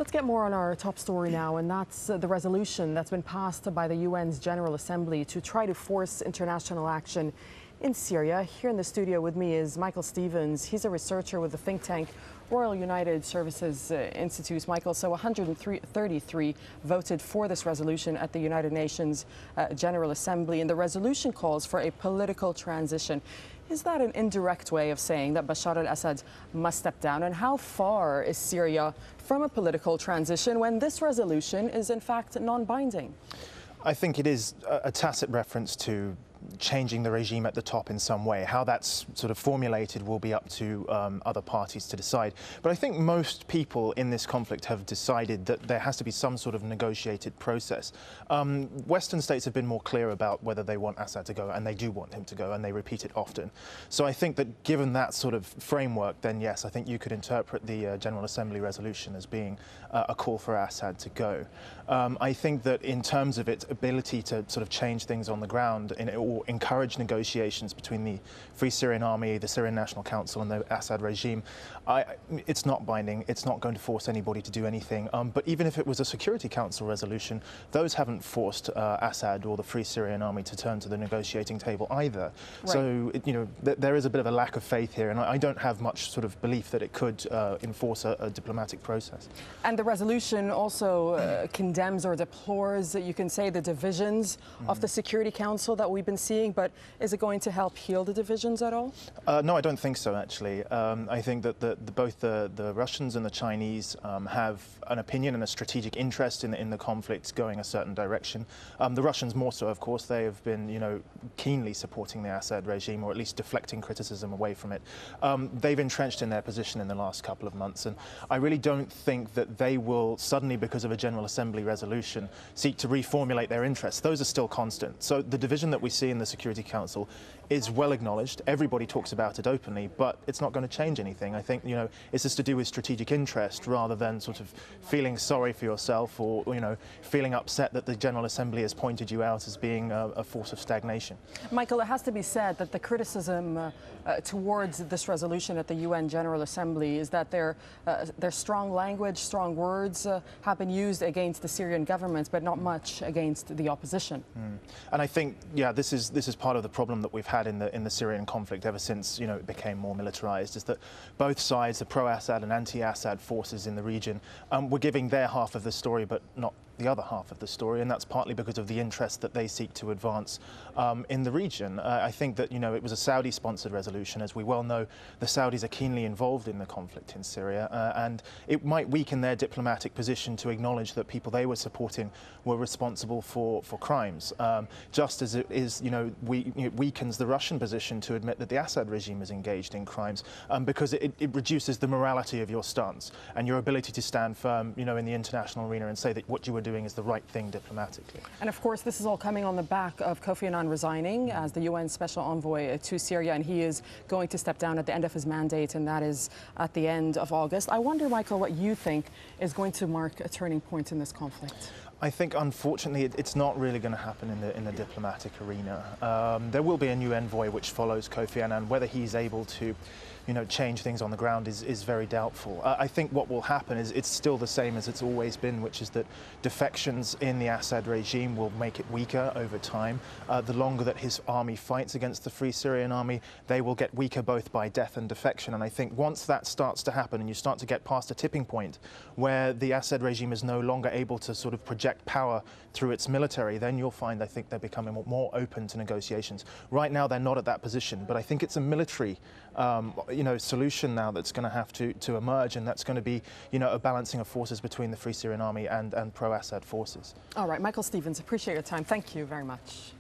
Let's get more on our top story now, and that's the resolution that's been passed by the UN's General Assembly to try to force international action in Syria. Here in the studio with me is Michael Stephens. He's a researcher with the think tank Royal United Services Institute. Michael, so 133 voted for this resolution at the United Nations General Assembly, and the resolution calls for a political transition. Is that an indirect way of saying that Bashar al-Assad must step down? And how far is Syria from a political transition when this resolution is in fact non-binding? I think it is a tacit reference to changing the regime at the top in some way. How that's sort of formulated will be up to other parties to decide. But I think most people in this conflict have decided that there has to be some sort of negotiated process. Western states have been more clear about whether they want Assad to go, and they do want him to go, and they repeat it often. So I think that given that sort of framework, then yes, I think you could interpret the General Assembly resolution as being a call for Assad to go. I think that in terms of its ability to sort of change things on the ground or encourage negotiations between the Free Syrian Army, the Syrian National Council and the Assad regime, it's not binding. It's not going to force anybody to do anything. But even if it was a Security Council resolution, those haven't forced Assad or the Free Syrian Army to turn to the negotiating table either. Right. So, there is a bit of a lack of faith here, and I don't have much sort of belief that it could enforce a diplomatic process. And the resolution also condemns or deplores, you can say, the divisions of the Security Council that we've been seeing, but is it going to help heal the divisions at all? No, I don't think so, actually. I think that both the Russians and the Chinese have an opinion and a strategic interest in the conflict going a certain direction. The Russians more so, of course. They have been, keenly supporting the Assad regime, or at least deflecting criticism away from it. They've entrenched in their position in the last couple of months, and I really don't think that they will suddenly, because of a General Assembly resolution, seek to reformulate their interests. Those are still constant. So the division that we see in the Security Council is well acknowledged. Everybody talks about it openly, but it's not going to change anything. I think, it's just to do with strategic interest rather than sort of feeling sorry for yourself or, feeling upset that the General Assembly has pointed you out as being a force of stagnation. Michael, it has to be said that the criticism towards this resolution at the UN General Assembly is that their strong language, strong words have been used against the Syrian government, but not much against the opposition. And I think, this is part of the problem that we've had in the Syrian conflict ever since it became more militarized, is that both sides, the pro-Assad and anti-Assad forces in the region, were giving their half of the story, but not the other half of the story, and that's partly because of the interest that they seek to advance in the region. I think that it was a Saudi-sponsored resolution. As we well know, the Saudis are keenly involved in the conflict in Syria, and it might weaken their diplomatic position to acknowledge that people they were supporting were responsible for crimes, just as it is, it weakens the Russian position to admit that the Assad regime is engaged in crimes, because it reduces the morality of your stance and your ability to stand firm, in the international arena and say that what you were doing is the right thing diplomatically. And of course, this is all coming on the back of Kofi Annan resigning as the UN Special Envoy to Syria, and he is going to step down at the end of his mandate, and that is at the end of August. I wonder, Michael, what you think is going to mark a turning point in this conflict? I think, unfortunately, it's not really going to happen in the diplomatic arena. There will be a new envoy which follows Kofi Annan. Whether he's able to, change things on the ground is very doubtful. I think what will happen is it's still the same as it's always been, which is that defections in the Assad regime will make it weaker over time. The longer that his army fights against the Free Syrian Army, they will get weaker both by death and defection. And I think once that starts to happen and you start to get past a tipping point where the Assad regime is no longer able to sort of project power through its military, then you'll find, I think, they're becoming more open to negotiations. Right now, they're not at that position, but I think it's a military solution now that's going to have to emerge, and that's going to be, a balancing of forces between the Free Syrian Army and pro-Assad forces. All right, Michael Stephens, appreciate your time. Thank you very much.